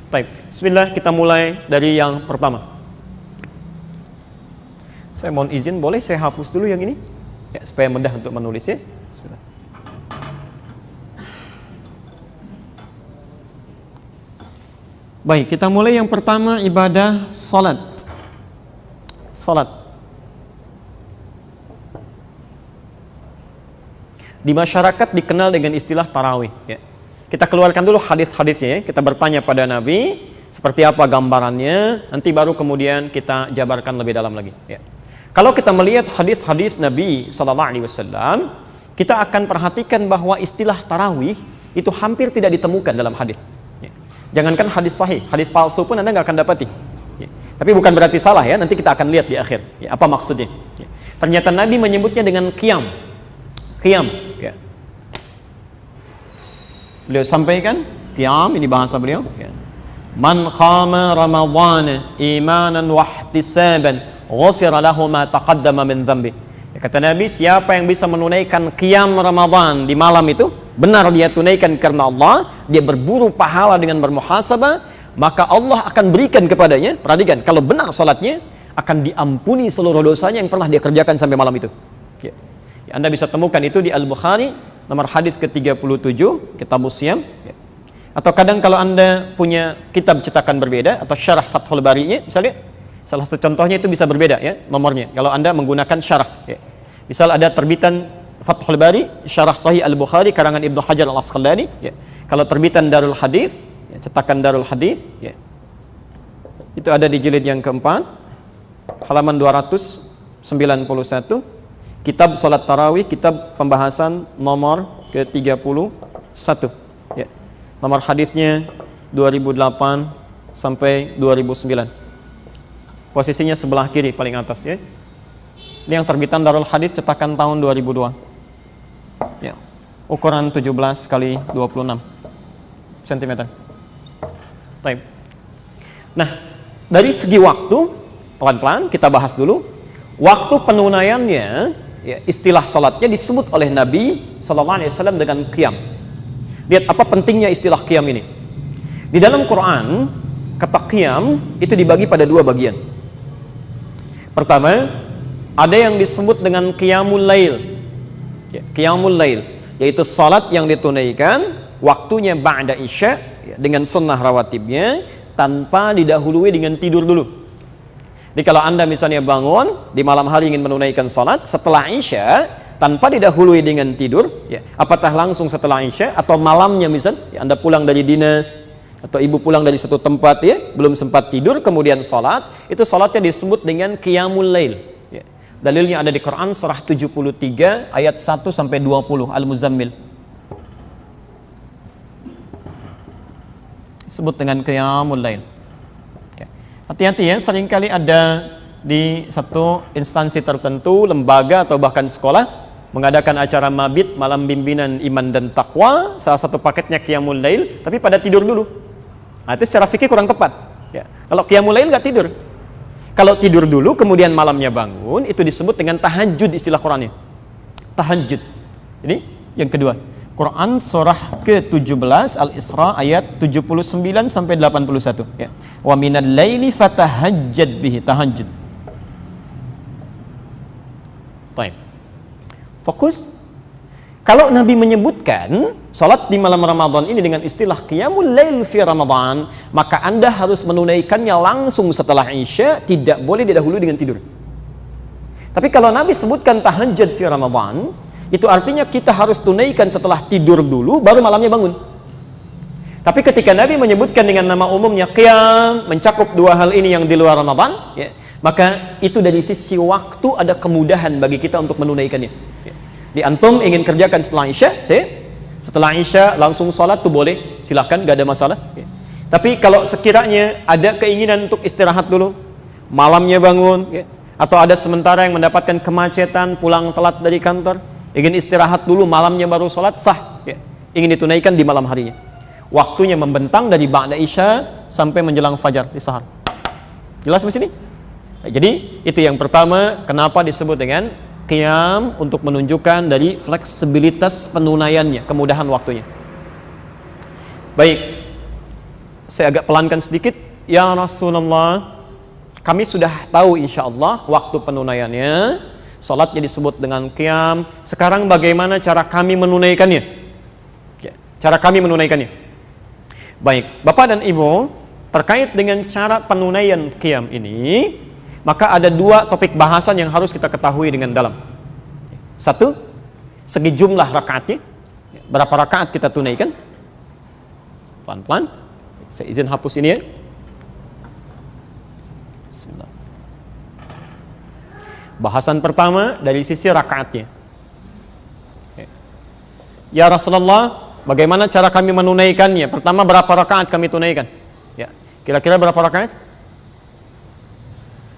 Baik, bismillah, kita mulai dari yang pertama. Saya mohon izin, boleh saya hapus dulu yang ini? Ya, supaya mudah untuk menulisnya. Bismillah. Baik, kita mulai yang pertama, ibadah salat. Salat. Di masyarakat dikenal dengan istilah tarawih, ya. Kita keluarkan dulu hadis-hadisnya, ya. Kita bertanya pada Nabi seperti apa gambarannya, nanti baru kemudian kita jabarkan lebih dalam lagi, ya. Kalau kita melihat hadis-hadis Nabi SAW, kita akan perhatikan bahwa istilah tarawih itu hampir tidak ditemukan dalam hadis, ya. Jangankan hadis sahih, hadis palsu pun Anda nggak akan dapati, ya. Tapi bukan berarti salah, ya. Nanti kita akan lihat di akhir, ya, apa maksudnya, ya. Ternyata Nabi menyebutnya dengan qiyam, ya. Beliau sampaikan qiyam, ini bahasa beliau, ya. Man qama ramadhana imanan wa ihtisaban ghufira lahu ma taqaddama min dhanbi. Ya, kata Nabi, siapa yang bisa menunaikan qiyam Ramadan di malam itu, benar dia tunaikan karena Allah, dia berburu pahala dengan bermuhasabah, maka Allah akan berikan kepadanya, perhatikan, kalau benar salatnya, akan diampuni seluruh dosanya yang pernah dia kerjakan sampai malam itu, ya. Ya, Anda bisa temukan itu di Al-Bukhari nomor hadis ke-37, kitab Siyam, ya. Atau kadang kalau Anda punya kitab cetakan berbeda atau syarah Fathul Bari-nya, misalnya salah satu contohnya itu bisa berbeda, ya, nomornya kalau Anda menggunakan syarah, ya. Misal ada terbitan Fathul Bari syarah Sahih Al-Bukhari karangan Ibnu Hajar Al-Asqalani, ya. Kalau terbitan Darul Hadis, ya, cetakan Darul Hadis, ya, itu ada di jilid yang keempat halaman 291, kitab salat tarawih, kitab pembahasan nomor ke-31, ya. Nomor hadisnya 2008 sampai 2009. Posisinya sebelah kiri paling atas, ya. Ini yang terbitan Darul Hadis cetakan tahun 2002. Ya. Ukuran 17 kali 26 cm. Baik. Nah, dari segi waktu pelan-pelan kita bahas dulu. Waktu penunaiannya, ya, istilah salatnya disebut oleh Nabi SAW dengan qiyam. Lihat apa pentingnya istilah qiyam ini. Di dalam Quran, kata qiyam itu dibagi pada dua bagian. Pertama, ada yang disebut dengan qiyamul lail, ya, qiyamul lail, yaitu salat yang ditunaikan waktunya ba'da isya, ya, dengan sunnah rawatibnya tanpa didahului dengan tidur dulu. Jadi kalau Anda misalnya bangun di malam hari ingin menunaikan salat setelah isya tanpa didahului dengan tidur, ya, apakah langsung setelah isya atau malamnya, misal, ya, Anda pulang dari dinas atau ibu pulang dari satu tempat, ya, belum sempat tidur kemudian salat, itu salatnya disebut dengan qiyamul lail, ya. Dalilnya ada di Quran surah 73 ayat 1 sampai 20 Al-Muzammil. Disebut dengan qiyamul lail. Hati-hati, ya, seringkali ada di satu instansi tertentu, lembaga atau bahkan sekolah mengadakan acara mabit, malam bimbingan iman dan takwa, salah satu paketnya qiyamul lail, tapi pada tidur dulu. Nah, itu secara fikih kurang tepat, ya. Kalau qiyamul lail nggak tidur. Kalau tidur dulu kemudian malamnya bangun, itu disebut dengan tahajud istilah Qurannya. Tahajud. Ini yang kedua. Quran surah ke-17 Al-Isra ayat 79 sampai 81, ya. Wa minal laili fatahajjad bihi, tahajud. Baik. Fokus. Kalau Nabi menyebutkan salat di malam Ramadan ini dengan istilah qiyamul lail fi Ramadan, maka Anda harus menunaikannya langsung setelah Isya, tidak boleh didahului dengan tidur. Tapi kalau Nabi sebutkan tahajjud fi Ramadan, itu artinya kita harus tunaikan setelah tidur dulu, baru malamnya bangun. Tapi ketika Nabi menyebutkan dengan nama umumnya qiyam, mencakup dua hal ini yang di luar Ramadan, ya, maka itu dari sisi waktu ada kemudahan bagi kita untuk menunaikannya, ya. Di antum ingin kerjakan setelah Isya, setelah Isya langsung sholat tuh boleh, silahkan, gak ada masalah, ya. Tapi kalau sekiranya ada keinginan untuk istirahat dulu, malamnya bangun, ya, atau ada sementara yang mendapatkan kemacetan, pulang telat dari kantor, ingin istirahat dulu, malamnya baru sholat, sah, ya. Ingin ditunaikan di malam harinya. Waktunya membentang dari ba'da isya sampai menjelang fajar di sahar. Jelas di sini? Nah, jadi itu yang pertama, kenapa disebut dengan qiyam, untuk menunjukkan dari fleksibilitas penunaiannya, kemudahan waktunya. Baik. saya agak pelankan sedikit. Ya Rasulullah, kami sudah tahu insya Allah waktu penunaiannya, salatnya disebut dengan qiyam. Sekarang bagaimana cara kami menunaikannya? Ya, cara kami menunaikannya. Baik, Bapak dan Ibu, terkait dengan cara penunaian qiyam ini, maka ada dua topik bahasan yang harus kita ketahui dengan dalam. Satu, segi jumlah rakaatnya. Berapa rakaat kita tunaikan? Pelan-pelan. Saya izin hapus ini ya. Bismillah. Bahasan pertama dari sisi rakaatnya. Ya Rasulullah, bagaimana cara kami menunaikannya? Pertama, berapa rakaat kami tunaikan? Ya, kira-kira berapa rakaat?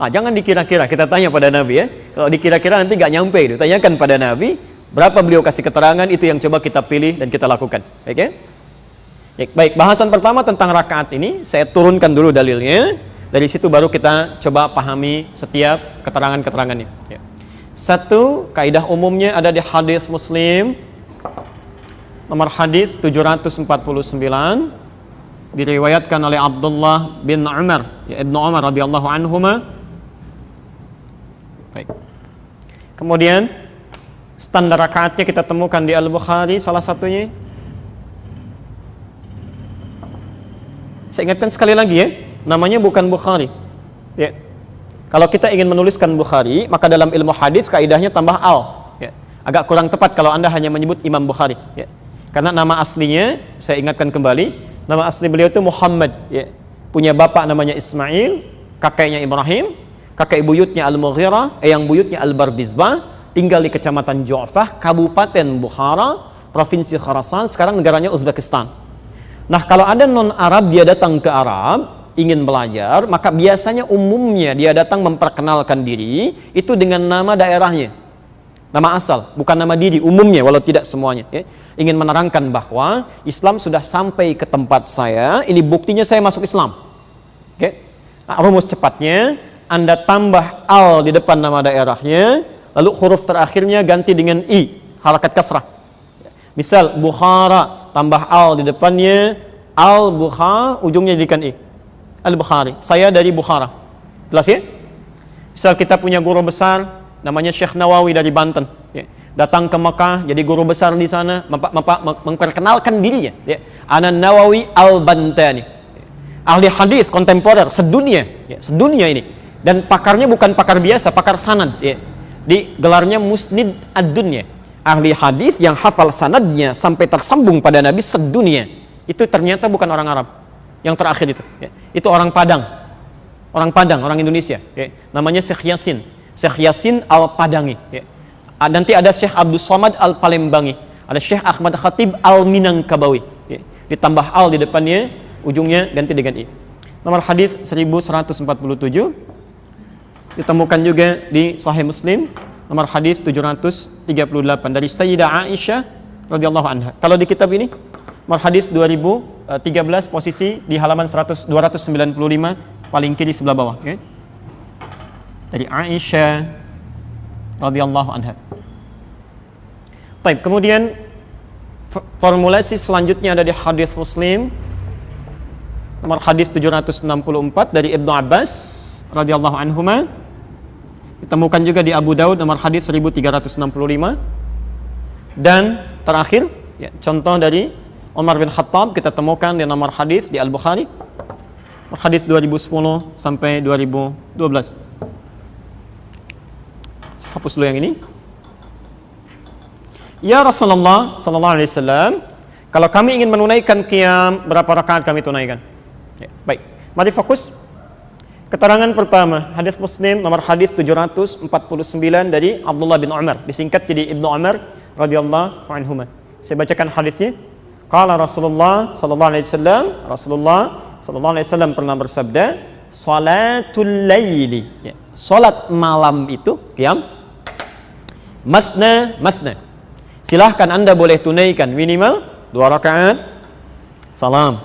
Jangan dikira-kira, kita tanya pada Nabi ya. Kalau dikira-kira nanti nggak nyampe itu. Tanyakan pada Nabi, berapa beliau kasih keterangan, itu yang coba kita pilih dan kita lakukan. Oke? Ya, baik, bahasan pertama tentang rakaat ini, saya turunkan dulu dalilnya. Dari situ baru kita coba pahami setiap keterangan-keterangannya. Ya. Satu, kaidah umumnya ada di hadis Muslim, nomor hadis 749, diriwayatkan oleh Abdullah bin Umar, ya, Ibnu Umar radhiyallahu anhuma. Baik. Kemudian standar rakaatnya kita temukan di Al-Bukhari salah satunya. Saya ingatkan sekali lagi ya, namanya bukan Bukhari. Ya. Kalau kita ingin menuliskan Bukhari, maka dalam ilmu hadis kaidahnya tambah al. Ya. Agak kurang tepat kalau Anda hanya menyebut Imam Bukhari. Ya. Karena nama aslinya, saya ingatkan kembali, nama asli beliau itu Muhammad. Ya. Punya bapak namanya Ismail, kakeknya Ibrahim, kakek buyutnya Al-Mughirah, yang buyutnya Al-Bardizbah, tinggal di kecamatan Ju'fah, Kabupaten Bukhara, Provinsi Khurasan, sekarang negaranya Uzbekistan. Nah, kalau ada non-Arab dia datang ke Arab, ingin belajar, maka biasanya umumnya dia datang memperkenalkan diri, itu dengan nama daerahnya. Nama asal, bukan nama diri, umumnya, walau tidak semuanya. Ya. Ingin menerangkan bahwa Islam sudah sampai ke tempat saya, ini buktinya saya masuk Islam. Oke? Nah, rumus cepatnya, Anda tambah al di depan nama daerahnya, lalu huruf terakhirnya ganti dengan i, harakat kasrah. Misal Bukhara, tambah al di depannya, al-Bukha, ujungnya jadikan i. Al-Bukhari, saya dari Bukhara. Jelas ya? Misal kita punya guru besar, namanya Syekh Nawawi dari Banten. Ya. Datang ke Mekah, jadi guru besar di sana, memperkenalkan dirinya. Ya. Ana Nawawi al-Bantani. Ahli hadis kontemporer sedunia, ya, sedunia ini. Dan pakarnya bukan pakar biasa, pakar sanad. Ya. Di gelarnya Musnid ad-Dunya. Ahli hadis yang hafal sanadnya sampai tersambung pada Nabi sedunia. Itu ternyata bukan orang Arab. Yang terakhir itu. Ya. Itu orang Padang. Orang Padang, orang Indonesia. Ya. Namanya Syekh Yasin. Syekh Yasin al-Padangi. Ya. Nanti ada Syekh Abdul Somad al-Palembangi. Ada Syekh Ahmad Khatib al-Minangkabawi. Ya. Ditambah al di depannya, ujungnya ganti dengan i. Nomor hadis 1147. Ditemukan juga di Sahih Muslim, nomor hadis 738 dari Sayyidah Aisyah radhiyallahu anha. Kalau di kitab ini, nomor hadis 2013, posisi di halaman 295, paling kiri sebelah bawah. Okay? Dari Aisyah radhiyallahu anha. Baik, kemudian formulasi selanjutnya ada di hadis Muslim, nomor hadis 764 dari Ibnu Abbas radhiyallahu anhuma. Ditemukan juga di Abu Daud nomor hadis 1365. Dan terakhir, ya, contoh dari Umar bin Khattab kita temukan di nomor hadis di Al-Bukhari, hadis 2010 sampai 2012. Hapus dulu yang ini. Ya Rasulullah sallallahu alaihi wasallam, kalau kami ingin menunaikan qiyam, berapa rakaat kami tunaikan? Ya, baik. Mari fokus. Keterangan pertama, hadis Muslim nomor hadis 749 dari Abdullah bin Umar, disingkat jadi Ibnu Umar radhiyallahu anhuma. Saya bacakan hadisnya. Qala Rasulullah sallallahu alaihi wasallam, Rasulullah sallallahu alaihi wasallam pernah bersabda, salatul laili, ya, salat malam itu qiyam masna masna. Silahkan Anda boleh tunaikan minimal 2 rakaat salam.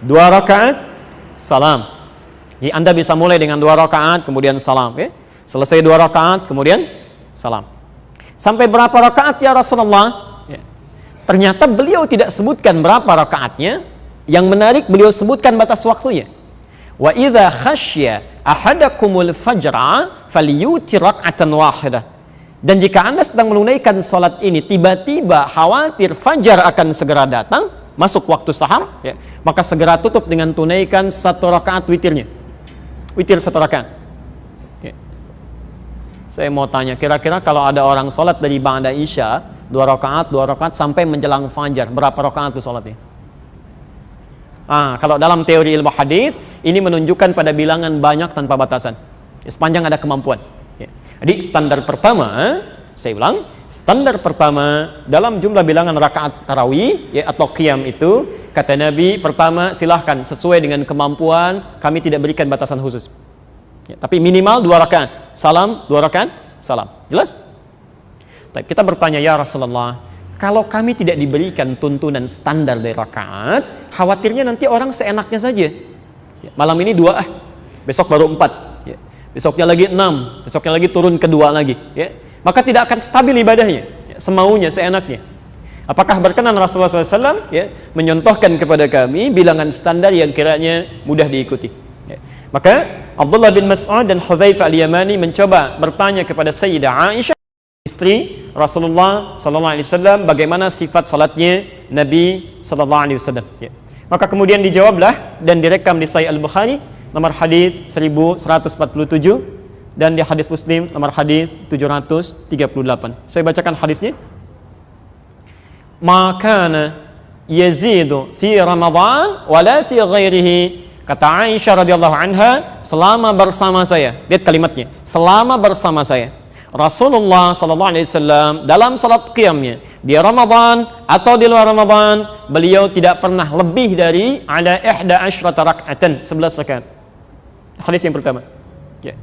2 rakaat salam. Jadi Anda bisa mulai dengan 2 rakaat kemudian salam, ya. Selesai 2 rakaat kemudian salam. Sampai berapa rakaat ya Rasulullah? Ya. Ternyata beliau tidak sebutkan berapa rakaatnya, Yang menarik beliau sebutkan batas waktunya. Wa idza khasyya ahadakumul fajra falyutir rak'atan wahidah. Dan jika Anda sedang menunaikan salat ini, tiba-tiba khawatir fajar akan segera datang, masuk waktu sahar, ya, maka segera tutup dengan tunaikan 1 rakaat witirnya. Witir 1 rakaat. Ya. Saya mau tanya, kira-kira kalau ada orang salat dari ba'da isya 2 rakaat sampai menjelang fajar, berapa rakaat itu salatnya? Kalau dalam teori ilmu hadis ini menunjukkan pada bilangan banyak tanpa batasan, ya, sepanjang ada kemampuan. Ya. Jadi standar pertama, saya ulang, standar pertama dalam jumlah bilangan rakaat tarawih, ya, atau qiyam itu, kata Nabi, pertama silahkan sesuai dengan kemampuan, kami tidak berikan batasan khusus. Ya, tapi minimal 2 rakaat, salam 2 rakaat, salam. Jelas? Tapi kita bertanya, ya Rasulullah, kalau kami tidak diberikan tuntunan standar dari rakaat, khawatirnya nanti orang seenaknya saja. Ya, malam ini 2, besok baru 4, ya. Besoknya lagi 6, besoknya lagi turun ke 2 lagi. Ya. Maka tidak akan stabil ibadahnya, ya, semaunya, seenaknya. Apakah berkenan Rasulullah SAW, ya, menyontohkan kepada kami bilangan standar yang kiranya mudah diikuti? Ya. Maka Abdullah bin Mas'ud dan Hudzaifah al-Yamani mencoba bertanya kepada Sayyidah Aisyah, istri Rasulullah SAW, bagaimana sifat salatnya Nabi SAW. Ya. Maka kemudian dijawablah dan direkam di Sahih Al-Bukhari nomor hadis 1147 dan di hadis Muslim nomor hadis 738. Saya bacakan hadisnya. Makana yazidu fi Ramadan wala fi ghairihi. Kata Aisyah radhiyallahu anha, selama bersama saya, lihat kalimatnya, selama bersama saya Rasulullah sallallahu alaihi wasallam dalam salat qiyamnya di Ramadan atau di luar Ramadan, beliau tidak pernah lebih dari ala 11 rak'atan, 11 rakaat. Hadis yang pertama. Ya.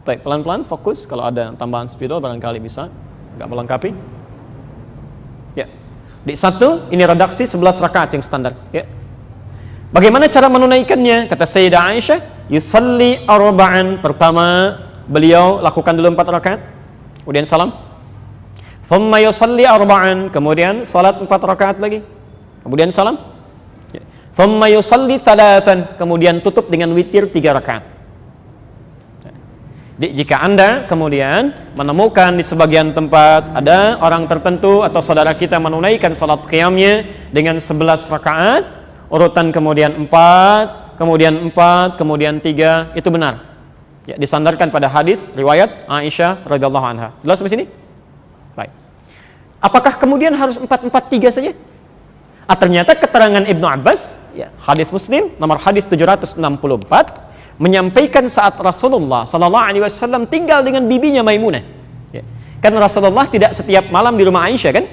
Baik, pelan-pelan fokus, kalau ada tambahan spidol barangkali bisa enggak melengkapi. Ya. Di 1 ini redaksi 11 rakaat yang standar, ya. Bagaimana cara menunaikannya? Kata Sayyidah Aisyah, yusalli arba'an. Pertama, beliau lakukan dulu 4 rakaat, kemudian salam. Thumma yusalli arba'an, kemudian salat 4 rakaat lagi, kemudian salam. Thumma yusalli thalathan, kemudian tutup dengan witir 3 rakaat. Jadi, jika Anda kemudian menemukan di sebagian tempat ada orang tertentu atau saudara kita menunaikan salat qiyamnya dengan 11 rakaat, urutan kemudian 4, kemudian 4, kemudian 3, itu benar. Ya, disandarkan pada hadis riwayat Aisyah radhiyallahu anha. Jelas sampai sini? Baik. Apakah kemudian harus 4-4-3 saja? Ternyata keterangan Ibnu Abbas, ya, hadis Muslim nomor hadis 764, menyampaikan saat Rasulullah sallallahu alaihi wasallam tinggal dengan bibinya Maimunah. Ya. Kan Rasulullah tidak setiap malam di rumah Aisyah, kan?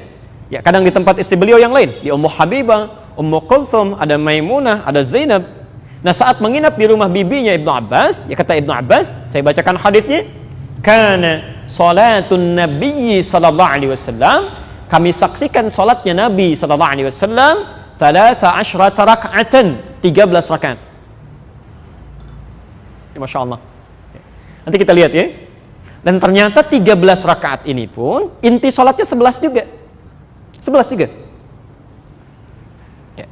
Ya, kadang di tempat istri beliau yang lain, di Ummu Habibah, Ummu Kulthum, ada Maimunah, ada Zainab. Nah, saat menginap di rumah bibinya Ibnu Abbas, ya, kata Ibnu Abbas, saya bacakan hadisnya, kana salatun nabiyyi sallallahu alaihi wasallam, kami saksikan salatnya Nabi sallallahu alaihi wasallam 13 raka'atan, 13 rakaat. Masya Allah. Nanti kita lihat, ya. Dan ternyata 13 rakaat ini pun inti salatnya 11 juga. 11 juga. Ya.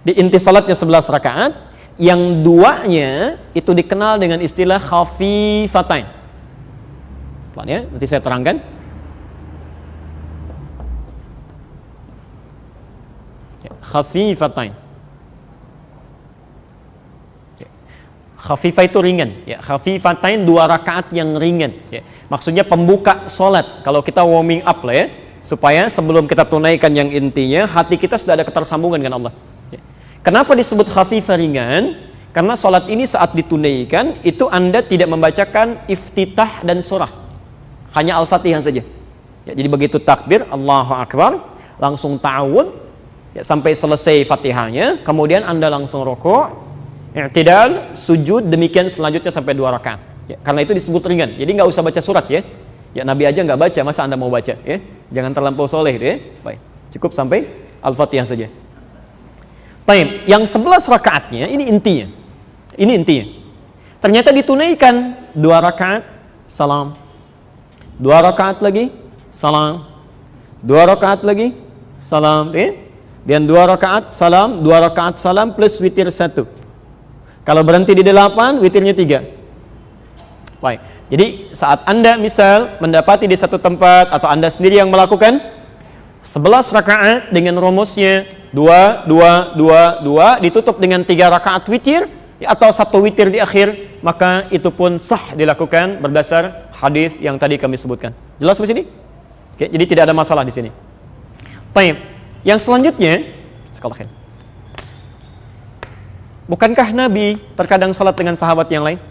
Di inti salatnya 11 rakaat, yang 2-nya itu dikenal dengan istilah khafifatain. Pelan, ya, nanti saya terangkan. Ya, khafifatain. Ya. Khafifah itu ringan, ya. Khafifatain 2 rakaat yang ringan, ya. Maksudnya pembuka salat. Kalau kita warming up lah, ya, supaya sebelum kita tunaikan yang intinya, hati kita sudah ada ketersambungan dengan Allah. Ya. Kenapa disebut khafifah ringan? Karena salat ini saat ditunaikan, itu Anda tidak membacakan iftitah dan surah, hanya Al-Fatihah saja. Ya, jadi begitu takbir, Allahu Akbar, langsung ta'awudz, ya, sampai selesai Fatihahnya, kemudian Anda langsung rukuk, i'tidal, sujud, demikian selanjutnya sampai 2 rakaat. Ya, karena itu disebut ringan. Jadi nggak usah baca surat, ya. Ya, Nabi aja nggak baca, masa Anda mau baca, ya? Jangan terlampau soleh, ya. Baik, cukup sampai Al-Fatihah saja. Baik, yang 11 rakaatnya ini intinya. Ini intinya. Ternyata ditunaikan 2 rakaat, salam. 2 rakaat lagi, salam. 2 rakaat lagi, salam. Dan 2 rakaat salam, 2 rakaat salam plus witir 1. Kalau berhenti di 8, witirnya 3. Baik. Jadi saat Anda misal mendapati di satu tempat atau Anda sendiri yang melakukan 11 rakaat dengan rumusnya 2, 2, 2, 2 ditutup dengan 3 rakaat witir atau 1 witir di akhir, maka itu pun sah dilakukan berdasar hadis yang tadi kami sebutkan. Jelas di sini? Oke, jadi tidak ada masalah di sini. Baik. Yang selanjutnya, sekali. Bukankah Nabi terkadang salat dengan sahabat yang lain?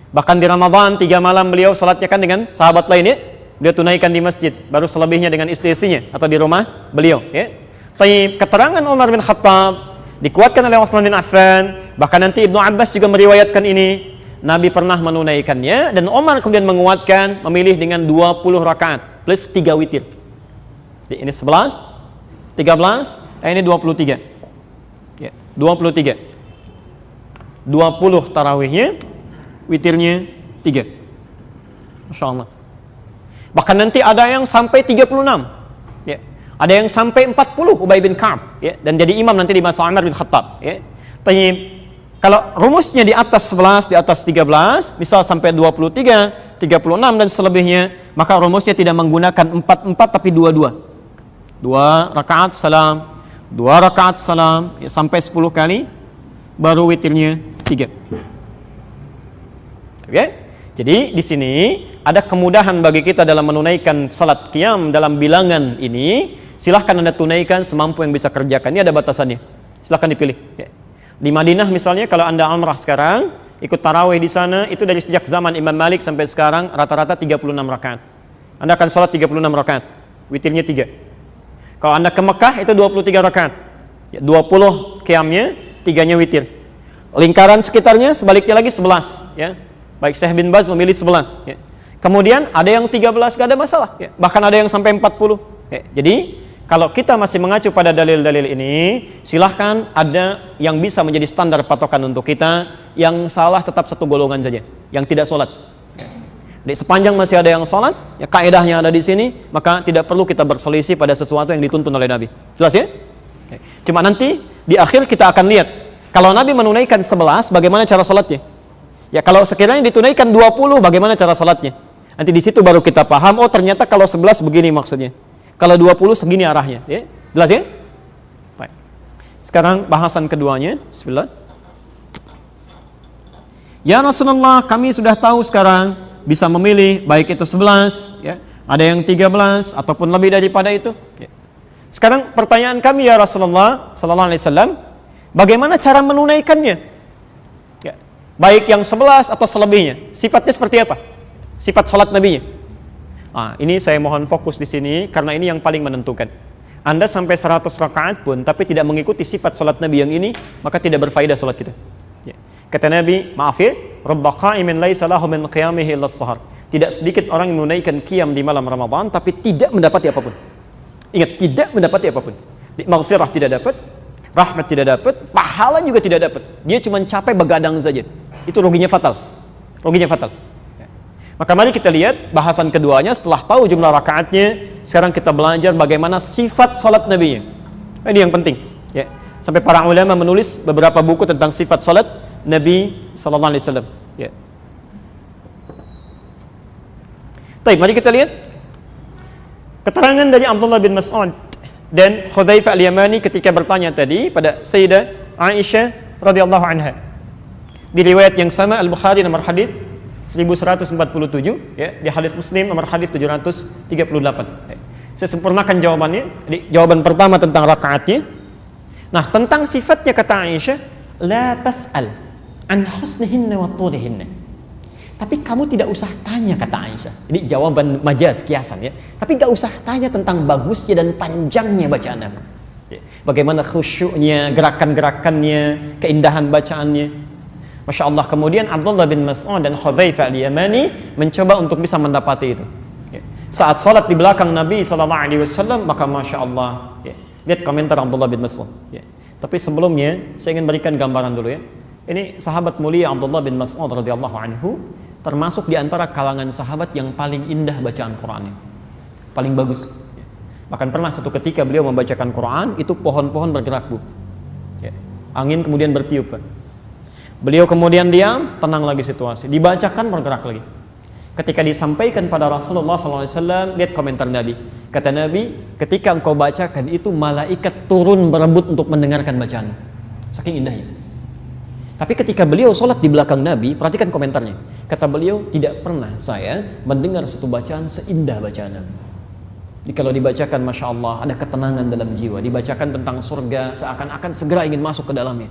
Bahkan di Ramadan 3 malam beliau salatnya kan dengan sahabat lain ya. Beliau tunaikan di masjid, baru selebihnya dengan istri-istrinya atau di rumah beliau ya. Tapi keterangan Umar bin Khattab dikuatkan oleh Utsman bin Affan, bahkan nanti Ibnu Abbas juga meriwayatkan ini. Nabi pernah menunaikannya dan Umar kemudian menguatkan memilih dengan 20 rakaat plus 3 witir. Jadi ini 11, 13, ini 23. Ya, 23. 20 tarawihnya, witirnya 3. Masya Allah. Bahkan nanti ada yang sampai 36 ya. Ada yang sampai 40 Ubay bin Ka'ab ya. Dan jadi imam nanti di masa Umar bin Khattab ya. Tapi kalau rumusnya di atas 11, di atas 13, misal sampai 23, 36 dan selebihnya, maka rumusnya tidak menggunakan 4-4 tapi 2-2. 2 rakaat salam, 2 rakaat salam ya, sampai 10 kali, baru witirnya 3. Oke? Jadi di sini ada kemudahan bagi kita dalam menunaikan salat qiyam dalam bilangan ini. Silahkan Anda tunaikan semampu yang bisa kerjakan. Ini ada batasannya. Silahkan dipilih. Ya. Di Madinah misalnya, kalau Anda umrah sekarang, ikut tarawih di sana, itu dari sejak zaman Imam Malik sampai sekarang rata-rata 36 rakaat. Anda akan salat 36 rakaat, witirnya 3. Kalau Anda ke Mekah itu 23 rakaat. Ya, 20 qiyamnya, 3-nya witir. Lingkaran sekitarnya sebaliknya lagi 11 ya. Baik Syekh bin Baz memilih 11 ya. Kemudian ada yang 13 gak ada masalah ya. Bahkan ada yang sampai 40 ya. Jadi kalau kita masih mengacu pada dalil-dalil ini, silahkan ada yang bisa menjadi standar patokan untuk kita. Yang salah tetap satu golongan saja, yang tidak sholat ya. Jadi sepanjang masih ada yang sholat ya, kaidahnya ada di sini, maka tidak perlu kita berselisih pada sesuatu yang dituntun oleh Nabi. Jelas ya? Cuma nanti di akhir kita akan lihat, kalau Nabi menunaikan 11, bagaimana cara sholatnya? Ya kalau sekiranya ditunaikan 20, bagaimana cara sholatnya? Nanti di situ baru kita paham, oh ternyata kalau 11 begini maksudnya. Kalau 20 segini arahnya. Ya? Jelas ya? Baik. Sekarang bahasan keduanya. Bismillah. Ya Rasulullah, kami sudah tahu sekarang bisa memilih baik itu 11, ya, ada yang 13 ataupun lebih daripada itu. Ya. Sekarang pertanyaan kami ya Rasulullah sallallahu alaihi wasallam, bagaimana cara menunaikannya? Ya. Baik yang 11 atau selebihnya. Sifatnya seperti apa? Sifat salat Nabinya. Ini saya mohon fokus di sini karena ini yang paling menentukan. Anda sampai 100 rakaat pun tapi tidak mengikuti sifat salat Nabi yang ini, maka tidak berfaedah salat kita. Ya. Kata Nabi, maaf ya, rabba qa'imin laisa lahu min qiyamihi illa as-sahar. Tidak sedikit orang yang menunaikan qiyam di malam Ramadan tapi tidak mendapati apapun. Ingat, tidak mendapati apapun. Maghfirah tidak dapat, rahmat tidak dapat, pahala juga tidak dapat. Dia cuma capek begadang saja. Itu ruginya fatal. Ruginya fatal. Maka mari kita lihat bahasan keduanya. Setelah tahu jumlah rakaatnya, sekarang kita belajar bagaimana sifat salat Nabi-nya. Ini yang penting ya. Sampai para ulama menulis beberapa buku tentang sifat salat Nabi sallallahu alaihi wasallam ya. Baik, mari kita lihat keterangan dari Abdullah bin Mas'ud dan Hudzaifah al-Yamani ketika bertanya tadi pada Sayyidah Aisyah radhiyallahu anha. Di riwayat yang sama Al-Bukhari nomor hadis 1147 ya, di hadis Muslim nomor hadis 738. Saya sempurnakan jawabannya. Jadi jawaban pertama tentang rakaatnya. Nah, tentang sifatnya kata Aisyah, la tas'al an husnihinna wa tulihinna. Tapi kamu tidak usah tanya kata Aisyah. Jadi jawaban majaz kiasan ya. Tapi enggak usah tanya tentang bagusnya dan panjangnya bacaan Nabi. Bagaimana khusyuknya, gerakan-gerakannya, keindahan bacaannya. Masya Allah. Kemudian Abdullah bin Mas'ud dan Hudzaifah al-Yamani mencoba untuk bisa mendapati itu. Ya. Saat sholat di belakang Nabi SAW, maka Masya Allah. Ya. Lihat komentar Abdullah bin Mas'ud. Ya. Tapi sebelumnya saya ingin berikan gambaran dulu ya. Ini sahabat mulia Abdullah bin Mas'ud radhiyallahu anhu, termasuk di antara kalangan sahabat yang paling indah bacaan Qur'annya, paling bagus. Ya. Bahkan pernah satu ketika beliau membacakan Quran, itu pohon-pohon bergerak, Bu. Ya. Angin kemudian bertiup, Pak. Beliau kemudian diam, tenang lagi situasi. Dibacakan, bergerak lagi. Ketika disampaikan pada Rasulullah SAW, lihat komentar Nabi. Kata Nabi, ketika engkau bacakan itu malaikat turun berebut untuk mendengarkan bacaan. Saking indahnya. Tapi ketika beliau sholat di belakang Nabi, perhatikan komentarnya. Kata beliau, tidak pernah saya mendengar satu bacaan seindah bacaan Nabi. Jadi kalau dibacakan, Masya Allah, ada ketenangan dalam jiwa. Dibacakan tentang surga, seakan-akan segera ingin masuk ke dalamnya.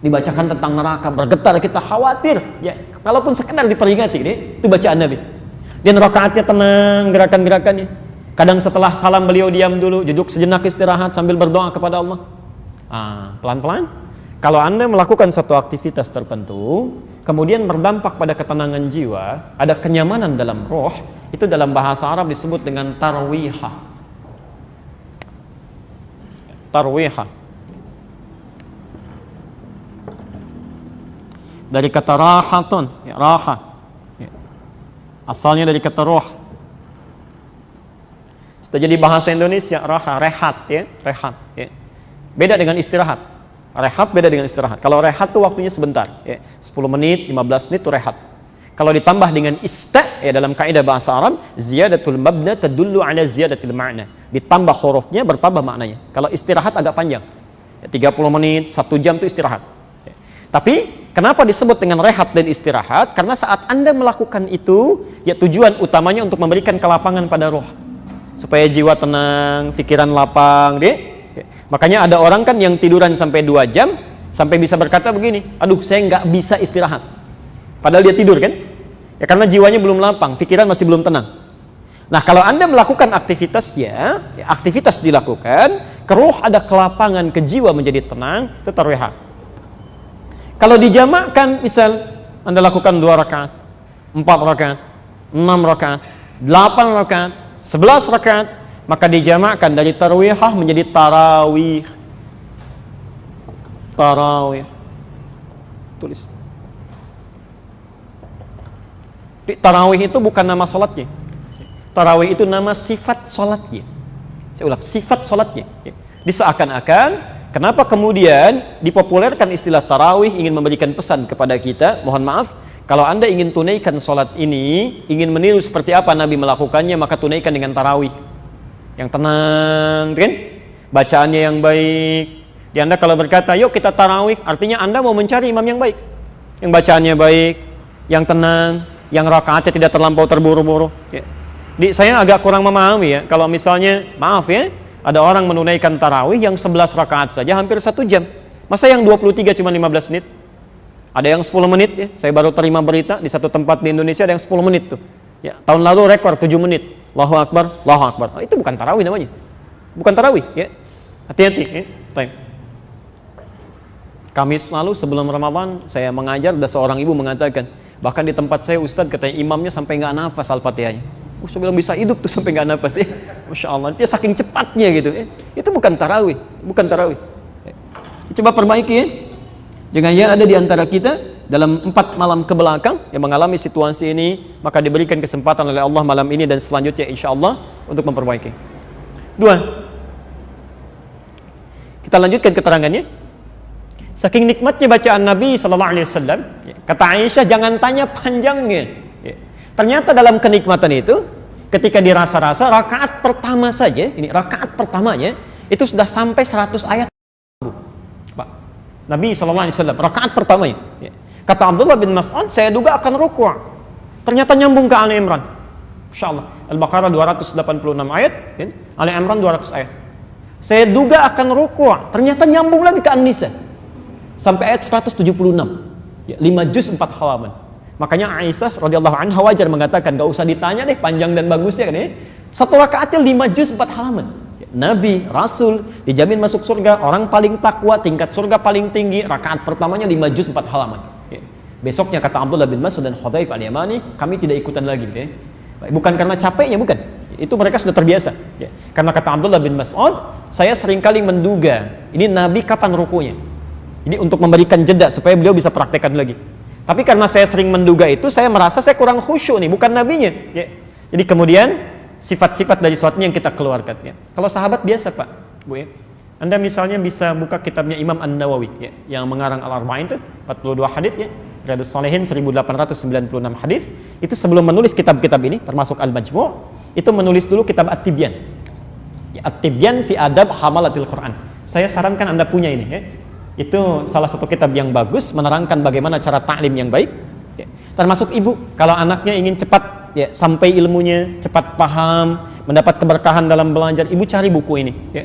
Dibacakan tentang neraka, bergetar, kita khawatir. Ya, kalaupun sekedar diperingati, itu bacaan Nabi. Dan rakaatnya tenang, gerakan-gerakannya. Kadang setelah salam beliau diam dulu, duduk sejenak istirahat sambil berdoa kepada Allah. Pelan-pelan. Kalau Anda melakukan satu aktivitas tertentu, kemudian berdampak pada ketenangan jiwa, ada kenyamanan dalam roh, itu dalam bahasa Arab disebut dengan tarwihah. Tarwihah. Dari kata rahatun, ya, raha. Ya. Asalnya dari kata roh. Sudah jadi bahasa Indonesia, raha, rehat, ya, rehat. Ya. Beda dengan istirahat. Rehat beda dengan istirahat. Kalau rehat tuh waktunya sebentar, ya. 10 menit, 15 menit itu rehat. Kalau ditambah dengan ya, dalam kaidah bahasa Arab, ziyadatul mabna tadullu ala ziyadatil ma'na. Ditambah hurufnya bertambah maknanya. Kalau istirahat agak panjang. Ya, 30 menit, 1 jam itu istirahat. Ya. Tapi kenapa disebut dengan rehat dan istirahat? Karena saat Anda melakukan itu, ya tujuan utamanya untuk memberikan kelapangan pada roh. Supaya jiwa tenang, pikiran lapang, deh. Makanya ada orang kan yang tiduran sampai 2 jam, sampai bisa berkata begini, aduh saya nggak bisa istirahat. Padahal dia tidur kan? Ya karena jiwanya belum lapang, pikiran masih belum tenang. Nah kalau Anda melakukan aktivitasnya, ya, aktivitas dilakukan, ke roh ada kelapangan, ke jiwa menjadi tenang, itu tarwihah. Kalau dijamakkan, misal Anda lakukan 2 rakaat, 4 rakaat, 6 rakaat, 8 rakaat, 11 rakaat, maka dijamakkan dari tarwihah menjadi tarawih. Tarawih. Tulis. Tarawih itu bukan nama sholatnya. Tarawih itu nama sifat sholatnya. Saya ulang, sifat sholatnya. Diseakan-akan, kenapa kemudian dipopulerkan istilah tarawih ingin memberikan pesan kepada kita, mohon maaf, kalau Anda ingin tunaikan sholat ini, ingin meniru seperti apa Nabi melakukannya, maka tunaikan dengan tarawih. Yang tenang, kan? Bacaannya yang baik. Di Anda kalau berkata, yuk kita tarawih, artinya Anda mau mencari imam yang baik. Yang bacaannya baik, yang tenang, yang rakaatnya tidak terlampau terburu-buru. Ya. Saya agak kurang memahami ya, kalau misalnya, maaf ya, ada orang menunaikan tarawih yang 11 rakaat saja hampir 1 jam. Masa yang 23 cuma 15 menit? Ada yang 10 menit ya, saya baru terima berita di satu tempat di Indonesia ada yang 10 menit tuh. Ya, tahun lalu rekor 7 menit. Allahu Akbar, Allahu Akbar. Oh, itu bukan tarawih namanya. Bukan tarawih, ya. Hati-hati, ya. Baik. Kamis lalu sebelum Ramadan saya mengajar, ada seorang ibu mengatakan, bahkan di tempat saya Ustadz katanya imamnya sampai nggak nafas Al-Fatihahnya. Saya bilang bisa hidup tuh sampai nggak nafas ya. Masya Allah, dia saking cepatnya gitu. Ya. Itu bukan tarawih, bukan tarawih. Ya. Coba perbaiki ya. Jangan-jangan ada di antara kita dalam 4 malam ke belakang yang mengalami situasi ini, maka diberikan kesempatan oleh Allah malam ini dan selanjutnya insya Allah untuk memperbaiki. 2. Kita lanjutkan keterangannya. Saking nikmatnya bacaan Nabi SAW, kata Aisyah jangan tanya panjangnya. Ternyata dalam kenikmatan itu, ketika dirasa-rasa rakaat pertama saja, ini rakaat pertamanya itu sudah sampai 100 ayat. Pak, Nabi SAW rakaat pertamanya. Kata Abdullah bin Mas'ud, saya duga akan ruku'. Ternyata nyambung ke Ali Imran. Masya Allah. Al-Baqarah 286 ayat, Ali Imran 200 ayat. Saya duga akan ruku'. Ternyata nyambung lagi ke An-Nisa. Sampai ayat 176. 5 juz 4 halaman. Makanya Aisyah radhiyallahu anha wajar mengatakan, gak usah ditanya deh panjang dan bagusnya kan ya. Satu rakaatnya 5 juz 4 halaman. Nabi, Rasul, dijamin masuk surga, orang paling takwa, tingkat surga paling tinggi, rakaat pertamanya 5 juz 4 halaman. Besoknya kata Abdullah bin Mas'ud dan Hudzaifah al-Yamani, kami tidak ikutan lagi. Ya. Bukan karena capeknya, bukan. Itu mereka sudah terbiasa. Ya. Karena kata Abdullah bin Mas'ud, saya seringkali menduga, ini Nabi kapan rukunya? Ini untuk memberikan jeda supaya beliau bisa praktekkan lagi. Tapi karena saya sering menduga itu, saya merasa saya kurang khusyuk nih, bukan Nabinya. Ya. Jadi kemudian sifat-sifat dari sesuatu yang kita keluarkan ya. Kalau sahabat biasa Pak, Bu ya. Anda misalnya bisa buka kitabnya Imam An-Nawawi ya, yang mengarang Al-Arba'in itu 42 hadis ya. Riyadhus Shalihin 1896 hadis. Itu sebelum menulis kitab-kitab ini termasuk Al-Majmu', itu menulis dulu kitab At-Tibyan. Ya, At-Tibyan fi Adab Hamalatil Quran. Saya sarankan Anda punya ini ya. Itu salah satu kitab yang bagus menerangkan bagaimana cara ta'lim yang baik. Ya. Termasuk ibu kalau anaknya ingin cepat ya sampai ilmunya, cepat paham, mendapat keberkahan dalam belajar, ibu cari buku ini ya.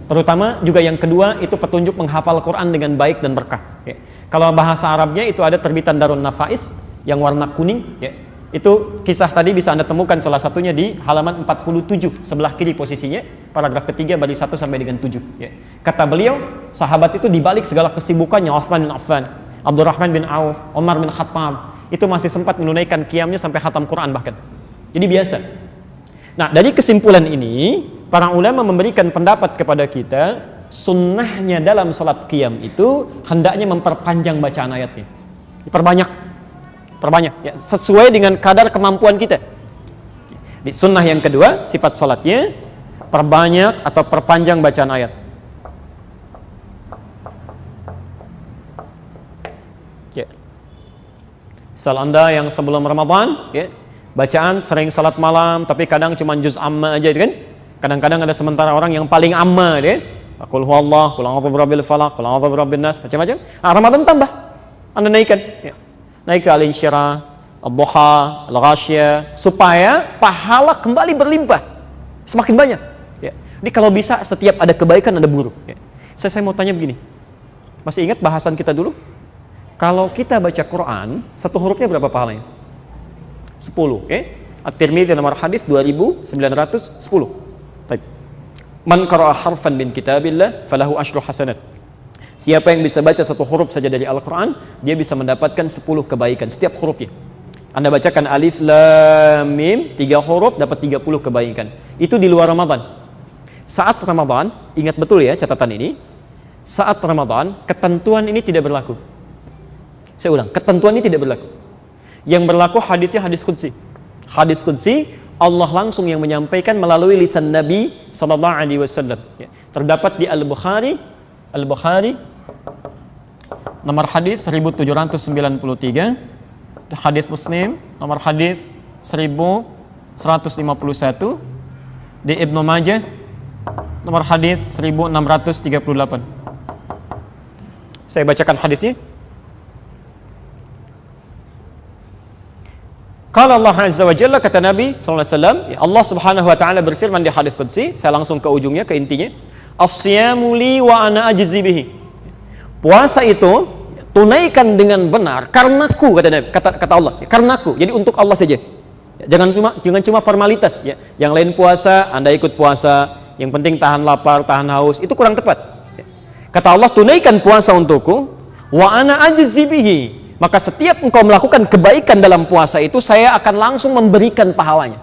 Terutama juga yang kedua itu petunjuk menghafal Quran dengan baik dan berkah ya. Kalau bahasa Arabnya itu ada terbitan Darun Nafais yang warna kuning ya. Itu kisah tadi bisa Anda temukan salah satunya di halaman 47 sebelah kiri posisinya, paragraf ketiga baris 1 sampai dengan 7 ya. Kata beliau, sahabat itu dibalik segala kesibukannya, Utsman bin Affan, Abdurrahman bin Auf, Umar bin Khattab, itu masih sempat menunaikan qiyamnya sampai khatam Quran bahkan. Jadi biasa. Nah, dari kesimpulan ini, para ulama memberikan pendapat kepada kita, sunnahnya dalam salat qiyam itu hendaknya memperpanjang bacaan ayatnya. Diperbanyak ya, sesuai dengan kadar kemampuan kita. Di sunnah yang kedua, sifat salatnya perbanyak atau perpanjang bacaan ayat. Ya. Misal Anda yang sebelum Ramadan, ya, bacaan sering salat malam, tapi kadang cuma juz amma aja, kan? Kadang-kadang ada sementara orang yang paling amma, ya. Qul huwallah, qul a'udzu birabbil falaq, qul a'udzu birabbin nas, macam-macam. Nah, Ramadan tambah, Anda naikkan. Ya. Naik ke Al-Insyirah, Ad-Duha, Al-Ghasyiyah, supaya pahala kembali berlimpah, semakin banyak. Ya. Jadi kalau bisa setiap ada kebaikan ada buruk. Ya. Saya mau tanya begini, masih ingat bahasan kita dulu? Kalau kita baca Quran, satu hurufnya berapa pahalanya? 10. At-Tirmidzi nomor hadis 2910. Baik. Man qara'a harfan min kitabillah falahu asyru hasanat. Siapa yang bisa baca satu huruf saja dari Al-Quran, dia bisa mendapatkan 10 kebaikan setiap hurufnya. Anda bacakan alif, lam, mim, 3 huruf dapat 30 kebaikan. Itu di luar Ramadan. Saat Ramadan, ingat betul ya catatan ini, saat Ramadan, ketentuan ini tidak berlaku. Saya ulang, ketentuan ini tidak berlaku. Yang berlaku hadisnya hadis qudsi. Hadis qudsi, Allah langsung yang menyampaikan melalui lisan Nabi SAW. Ya. Terdapat di Al-Bukhari nomor hadis 1793, hadis Muslim nomor hadis 1151, di Ibnu Majah nomor hadis 1638. Saya bacakan hadisnya. Qala Allah Azza wa Jalla, kata Nabi sallallahu alaihi wasallam, ya Allah Subhanahu wa taala berfirman di hadis qudsi, saya langsung ke ujungnya, ke intinya. As-siyamu li wa ana ajzi bihi. Puasa itu tunaikan dengan benar karenaku, kata Allah, karenaku. Jadi untuk Allah saja. Jangan cuma formalitas ya. Yang lain puasa, Anda ikut puasa, yang penting tahan lapar, tahan haus, itu kurang tepat. Kata Allah, tunaikan puasa untukku, wa ana ajzi bihi. Maka setiap engkau melakukan kebaikan dalam puasa itu, saya akan langsung memberikan pahalanya.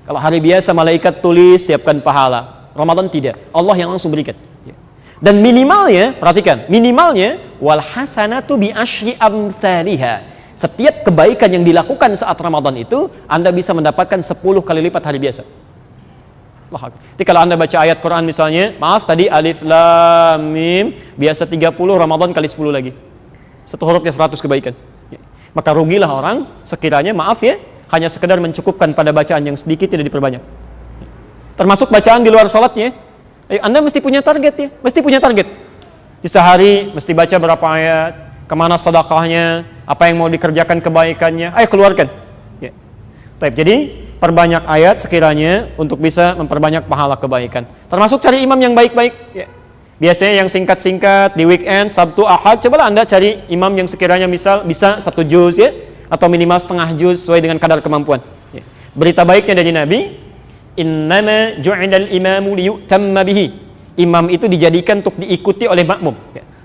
Kalau hari biasa malaikat tulis siapkan pahala, Ramadan tidak, Allah yang langsung berikan. Dan minimalnya, perhatikan, minimalnya wal hasanatu bi asyri amsalihha. Setiap kebaikan yang dilakukan saat Ramadan itu, Anda bisa mendapatkan 10 kali lipat hari biasa. Jadi kalau Anda baca ayat Quran misalnya, maaf tadi alif lam mim, biasa 30, Ramadan kali 10 lagi. Satu hurufnya 100 kebaikan. Maka rugilah orang sekiranya, maaf ya, hanya sekedar mencukupkan pada bacaan yang sedikit, tidak diperbanyak. Termasuk bacaan di luar salatnya. Anda mesti punya target ya, mesti punya target. Di sehari mesti baca berapa ayat, kemana sedekahnya, apa yang mau dikerjakan kebaikannya, ayo keluarkan. Ya. Jadi perbanyak ayat sekiranya untuk bisa memperbanyak pahala kebaikan. Termasuk cari imam yang baik-baik. Ya. Biasanya yang singkat-singkat di weekend, Sabtu, Ahad, cobalah Anda cari imam yang sekiranya misal bisa 1 juz ya, atau minimal setengah juz sesuai dengan kadar kemampuan. Ya. Berita baiknya dari Nabi, innama ju'idal imamu liyutamma bihi. Imam itu dijadikan untuk diikuti oleh makmum.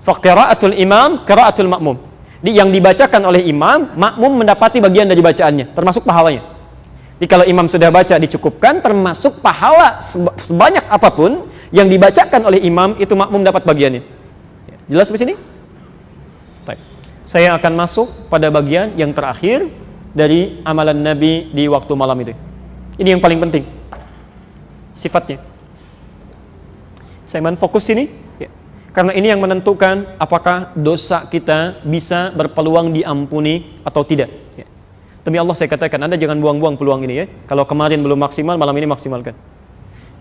Fa qira'atul imam qira'atul makmum. Yang dibacakan oleh imam, makmum mendapati bagian dari bacaannya, termasuk pahalanya. Jadi kalau imam sudah baca dicukupkan, termasuk pahala sebanyak apapun yang dibacakan oleh imam, itu makmum dapat bagiannya. Jelas di sini? Saya akan masuk pada bagian yang terakhir dari amalan Nabi di waktu malam itu. Ini yang paling penting. sifatnya. Saya fokus sini, ya. Karena ini yang menentukan apakah dosa kita bisa berpeluang diampuni atau tidak. Ya. Demi Allah saya katakan, Anda jangan buang-buang peluang ini ya. Kalau kemarin belum maksimal, malam ini maksimalkan.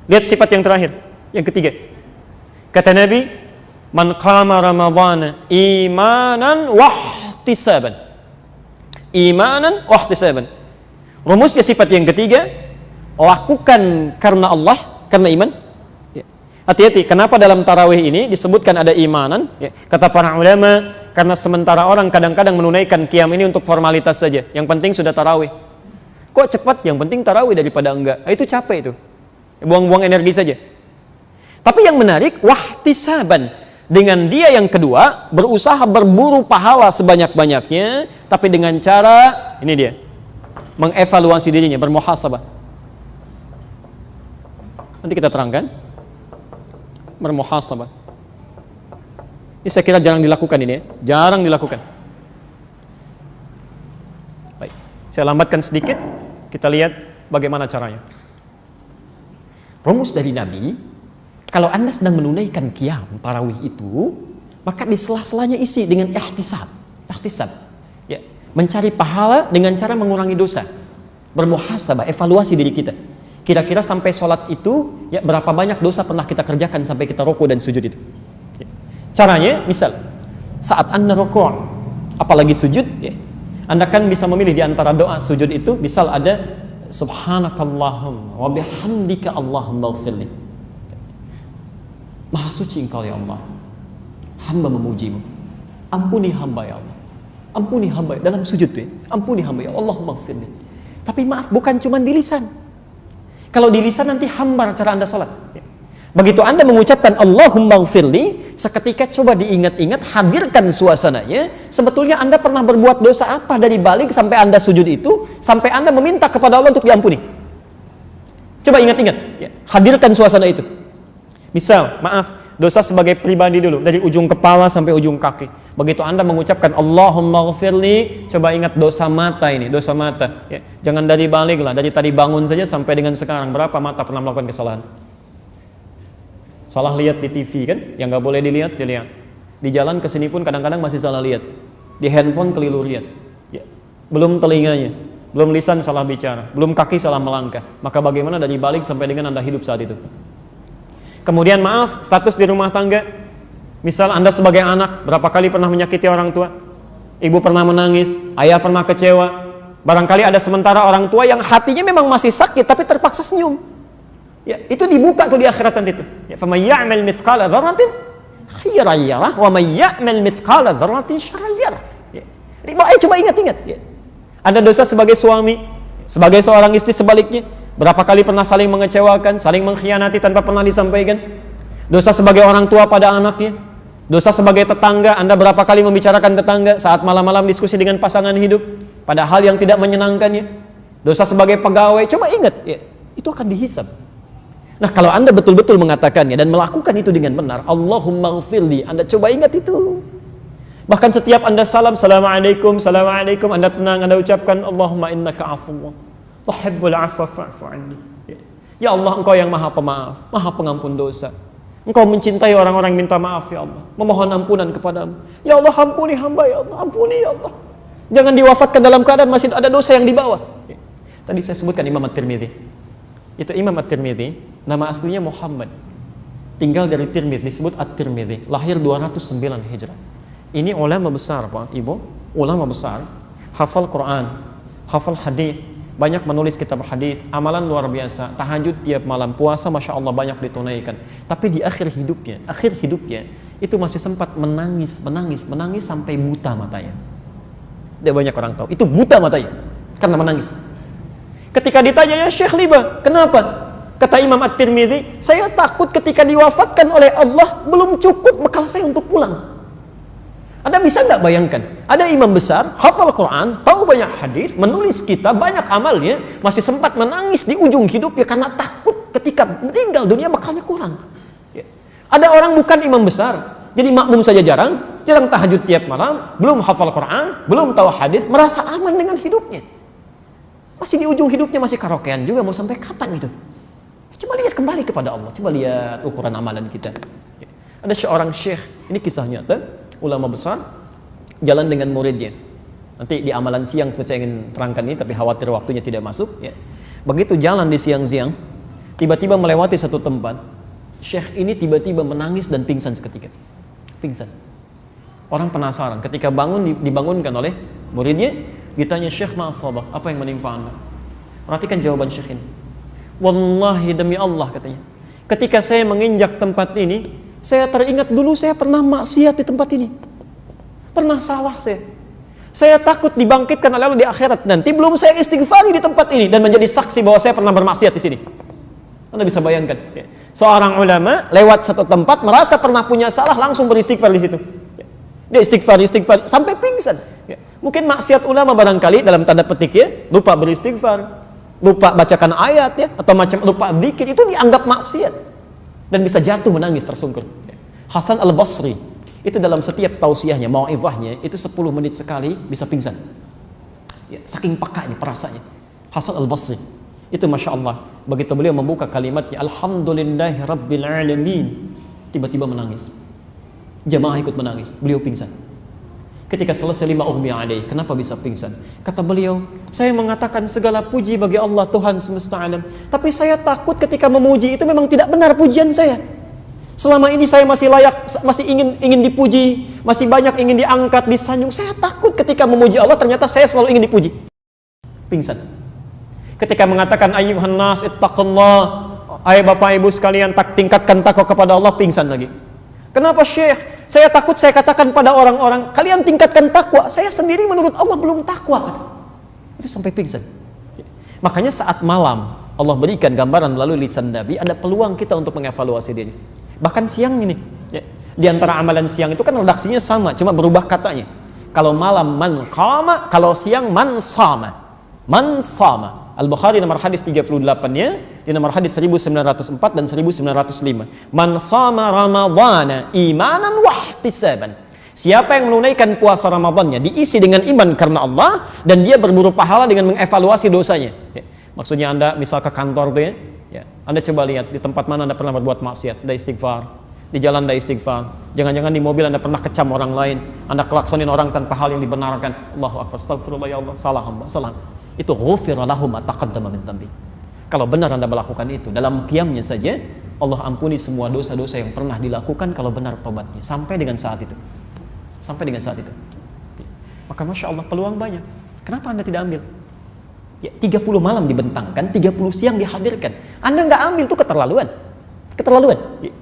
Lihat sifat yang terakhir, yang ketiga. Kata Nabi, man qama ramadhana imanan wahtisaban. Imanan wahtisaban. Rumusnya sifat yang ketiga, lakukan karena Allah, karena iman. Ya. Hati-hati, kenapa dalam tarawih ini disebutkan ada imanan? Ya. Kata para ulama, karena sementara orang kadang-kadang menunaikan qiyam ini untuk formalitas saja. Yang penting sudah tarawih. Kok cepat? Yang penting tarawih daripada enggak. Itu capek itu. Buang-buang energi saja. Tapi yang menarik, wahtisaban. Dengan dia yang kedua, berusaha berburu pahala sebanyak-banyaknya, tapi dengan cara, ini dia, mengevaluasi dirinya, bermuhasabah. Nanti kita terangkan. Bermuhasabah. Ini saya kira jarang dilakukan ini ya. Jarang dilakukan. Baik, saya lambatkan sedikit. Kita lihat bagaimana caranya. Rumus dari Nabi, kalau Anda sedang menunaikan qiyam tarawih itu, maka di sela-selanya isi dengan ihtisab. Ihtisab. Ya, mencari pahala dengan cara mengurangi dosa. Bermuhasabah, evaluasi diri kita. Kira-kira sampai sholat itu, ya berapa banyak dosa pernah kita kerjakan sampai kita rukuk dan sujud itu. Caranya, misal saat Anda rukuk, apalagi sujud, ya, Anda kan bisa memilih di antara doa sujud itu, misal ada subhanakallahumma wa bihamdika Allahumma ighfirli. Maha suci Engkau ya Allah, hamba memujimu, ampuni hamba ya Allah, ampuni hamba dalam sujud ya, ampuni hamba ya Allah, Allahumma ighfirli. Tapi maaf, bukan cuma di lisan. Kalau di lisan nanti hambar cara Anda sholat. Begitu Anda mengucapkan Allahumma ighfirli, seketika coba diingat-ingat, hadirkan suasananya. Sebetulnya Anda pernah berbuat dosa apa dari balik sampai Anda sujud itu, sampai Anda meminta kepada Allah untuk diampuni. Coba ingat-ingat, ya. Hadirkan suasana itu. Misal, maaf, dosa sebagai pribadi dulu, dari ujung kepala sampai ujung kaki. Begitu Anda mengucapkan Allahumma ighfirli, coba ingat dosa mata ini, dosa mata. Ya. Jangan dari balik lah, dari tadi bangun saja sampai dengan sekarang, berapa mata pernah melakukan kesalahan? Salah lihat di TV kan, yang nggak boleh dilihat, dilihat. Di jalan kesini pun kadang-kadang masih salah lihat. Di handphone keliru lihat. Ya. Belum telinganya, belum lisan salah bicara, belum kaki salah melangkah. Maka bagaimana dari balik sampai dengan Anda hidup saat itu? Kemudian maaf, status di rumah tangga. Misal Anda sebagai anak, berapa kali pernah menyakiti orang tua? Ibu pernah menangis, ayah pernah kecewa. Barangkali ada sementara orang tua yang hatinya memang masih sakit, tapi terpaksa senyum. Ya, itu dibuka tuh di akhirat nanti itu. Ya, faman ya'mal mithqala dzarratin khairan yarah wa man ya'mal mithqala dzarratin syarran yarah. Ya. Coba ingat-ingat, ya. Ada dosa sebagai suami, sebagai seorang istri sebaliknya, berapa kali pernah saling mengecewakan, saling mengkhianati tanpa pernah disampaikan. Dosa sebagai orang tua pada anaknya, dosa sebagai tetangga, Anda berapa kali membicarakan tetangga saat malam-malam diskusi dengan pasangan hidup pada hal yang tidak menyenangkannya. Dosa sebagai pegawai, coba ingat, ya, itu akan dihisab. Nah, kalau Anda betul-betul mengatakannya dan melakukan itu dengan benar, Allahumma ighfirli, Anda coba ingat itu. Bahkan setiap Anda salam, Assalamualaikum, Assalamualaikum, Anda tenang, Anda ucapkan Allahumma innaka afuwwun tuhibbul afwa fa'fu anni. Ya Allah, Engkau yang Maha Pemaaf, Maha Pengampun dosa. Engkau mencintai orang-orang yang minta maaf ya Allah, memohon ampunan kepadamu. Ya Allah, ampuni hamba ya Allah, ampuni ya Allah. Jangan diwafatkan dalam keadaan masih ada dosa yang dibawa. Tadi saya sebutkan Imam At-Tirmidzi. Itu Imam At-Tirmidzi, nama aslinya Muhammad. Tinggal dari Tirmidzi, disebut At-Tirmidzi, lahir 209 Hijrah. Ini ulama besar, Pak, Ibu, ulama besar, hafal Quran, hafal hadis, banyak menulis kitab hadis, amalan luar biasa, tahajud tiap malam, puasa Masya Allah banyak ditunaikan. Tapi di akhir hidupnya itu masih sempat menangis sampai buta matanya. Tidak banyak orang tahu, itu buta matanya karena menangis. Ketika ditanya, ya Syekh Liba, kenapa? Kata Imam At-Tirmidzi, saya takut ketika diwafatkan oleh Allah belum cukup bekal saya untuk pulang. Anda bisa nggak bayangkan? Ada imam besar, hafal Quran, tahu banyak hadis, menulis kitab, banyak amalnya, masih sempat menangis di ujung hidupnya karena takut ketika meninggal dunia bekalnya kurang. Ya. Ada orang bukan imam besar, jadi makmum saja jarang tahajud tiap malam, belum hafal Quran, belum tahu hadis, merasa aman dengan hidupnya. Masih di ujung hidupnya masih karaokean juga, mau sampai kapan itu? Coba lihat kembali kepada Allah, coba lihat ukuran amalan kita. Ada seorang syekh, ini kisah nyata, ulama besar, jalan dengan muridnya. Nanti di amalan siang saya ingin terangkan ini, tapi khawatir waktunya tidak masuk. Ya. Begitu jalan di siang-siang, tiba-tiba melewati satu tempat, syekh ini tiba-tiba menangis dan pingsan seketika. Pingsan. Orang penasaran, ketika bangun dibangunkan oleh muridnya, ditanya, Syekh ma'asabah, apa yang menimpa anda? Perhatikan jawaban syekh ini. Wallahi demi Allah katanya, ketika saya menginjak tempat ini, saya teringat dulu saya pernah maksiat di tempat ini. Pernah salah saya. Saya takut dibangkitkan oleh Allah di akhirat nanti, belum saya istighfari di tempat ini dan menjadi saksi bahwa saya pernah bermaksiat di sini. Anda bisa bayangkan, ya. Seorang ulama lewat satu tempat merasa pernah punya salah, langsung beristighfar di situ. Ya. Dia istighfar sampai pingsan. Ya. Mungkin maksiat ulama barangkali dalam tanda petik ya, lupa beristighfar, lupa bacakan ayat ya, atau lupa zikir, itu dianggap maksiat dan bisa jatuh menangis tersungkur. Hasan Al-Basri itu dalam setiap tausiahnya, mau'izahnya itu 10 menit sekali bisa pingsan. Ya, saking pekanya perasaannya. Hasan Al-Basri itu masya Allah, begitu beliau membuka kalimatnya Alhamdulillahi Rabbil Alamin, tiba-tiba menangis. Jamaah ikut menangis, beliau pingsan. Ketika selesai lima ughmiya alaih, kenapa bisa pingsan? Kata beliau, saya mengatakan segala puji bagi Allah Tuhan semesta alam, tapi saya takut ketika memuji itu memang tidak benar pujian saya. Selama ini saya masih layak, masih ingin dipuji, masih banyak ingin diangkat, disanjung. Saya takut ketika memuji Allah ternyata saya selalu ingin dipuji. Pingsan. Ketika mengatakan ayyuhan nas ittaqullah, hai Bapak Ibu sekalian, tingkatkan takwa kepada Allah, pingsan lagi. Kenapa Syekh? Saya takut saya katakan pada orang-orang, kalian tingkatkan takwa, saya sendiri menurut Allah belum takwa. Itu sampai pingsan. Makanya saat malam Allah berikan gambaran melalui lisan Nabi, ada peluang kita untuk mengevaluasi diri. Bahkan siang ini, ya, di antara amalan siang itu kan redaksinya sama, cuma berubah katanya. Kalau malam man qama, kalau siang man sama. Man sama. Al-Bukhari nomor hadis 38-nya, di nomor hadis 1904 dan 1905. Man sama Ramadhana imanan wahtisaban. Siapa yang menunaikan puasa Ramadannya diisi dengan iman karena Allah dan dia berburu pahala dengan mengevaluasi dosanya. Ya. Maksudnya Anda misal ke kantor tuh ya, Anda coba lihat di tempat mana Anda pernah berbuat maksiat, Anda istighfar. Di jalan Anda istighfar. Jangan-jangan di mobil Anda pernah kecam orang lain, Anda klaksonin orang tanpa hal yang dibenarkan. Allahu akbar, astagfirullah ya Allah, salah hamba, salah. Itu ghufira lahum ma taqaddama min dhanbi. Kalau benar Anda melakukan itu, dalam qiyamnya saja Allah ampuni semua dosa-dosa yang pernah dilakukan kalau benar tobatnya sampai dengan saat itu. Sampai dengan saat itu. Maka Masya Allah peluang banyak. Kenapa Anda tidak ambil? Ya, 30 malam dibentangkan, 30 siang dihadirkan. Anda nggak ambil itu keterlaluan. Keterlaluan. Ya.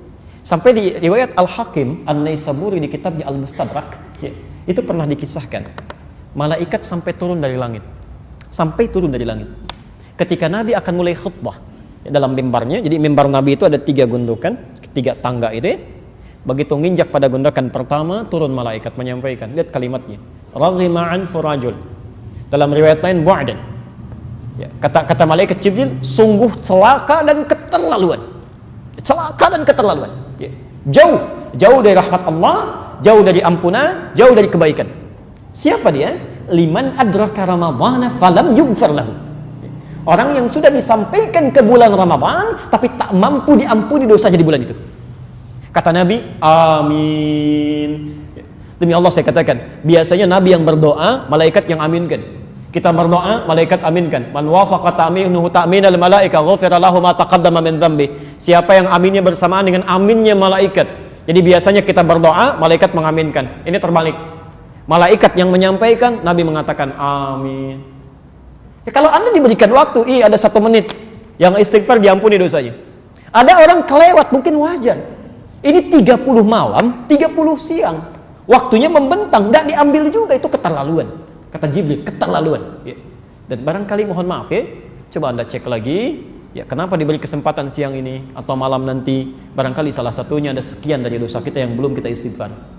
Sampai di riwayat Al-Hakim An-Naisaburi di kitabnya Al-Mustadrak, ya, itu pernah dikisahkan. Malaikat sampai turun dari langit. Sampai turun dari langit. Ketika Nabi akan mulai khutbah ya, dalam mimbarnya, jadi mimbar Nabi itu ada 3 gundukan, 3 tangga itu ya. Begitu nginjak pada gundukan pertama, turun malaikat menyampaikan, lihat kalimatnya, raghima anfu rajul. Dalam riwayat lain bu'dan. Ya, kata malaikat Jibril, sungguh celaka dan keterlaluan. Celaka dan keterlaluan. Ya. Jauh dari rahmat Allah, jauh dari ampunan, jauh dari kebaikan. Siapa dia? Liman adraka Ramadhana falam yughfar lahu. Orang yang sudah disampaikan ke bulan Ramadan tapi tak mampu diampuni dosanya di bulan itu. Kata Nabi, amin. Demi Allah saya katakan, biasanya Nabi yang berdoa, malaikat yang aminkan. Kita berdoa, malaikat aminkan. Man wafaqa ta'minuhu ta'minal malaika ghufira lahu ma taqaddama min dhanbi. Siapa yang aminnya bersamaan dengan aminnya malaikat. Jadi biasanya kita berdoa, malaikat mengaminkan. Ini terbalik. Malaikat yang menyampaikan, Nabi mengatakan amin. Ya, kalau Anda diberikan waktu, ada 1 menit yang istighfar diampuni dosanya. Ada orang kelewat, mungkin wajar. Ini 30 malam, 30 siang. Waktunya membentang, nggak diambil juga, itu keterlaluan. Kata Jibril, keterlaluan. Ya. Dan barangkali mohon maaf ya, coba Anda cek lagi, ya kenapa diberi kesempatan siang ini atau malam nanti. Barangkali salah satunya ada sekian dari dosa kita yang belum kita istighfar.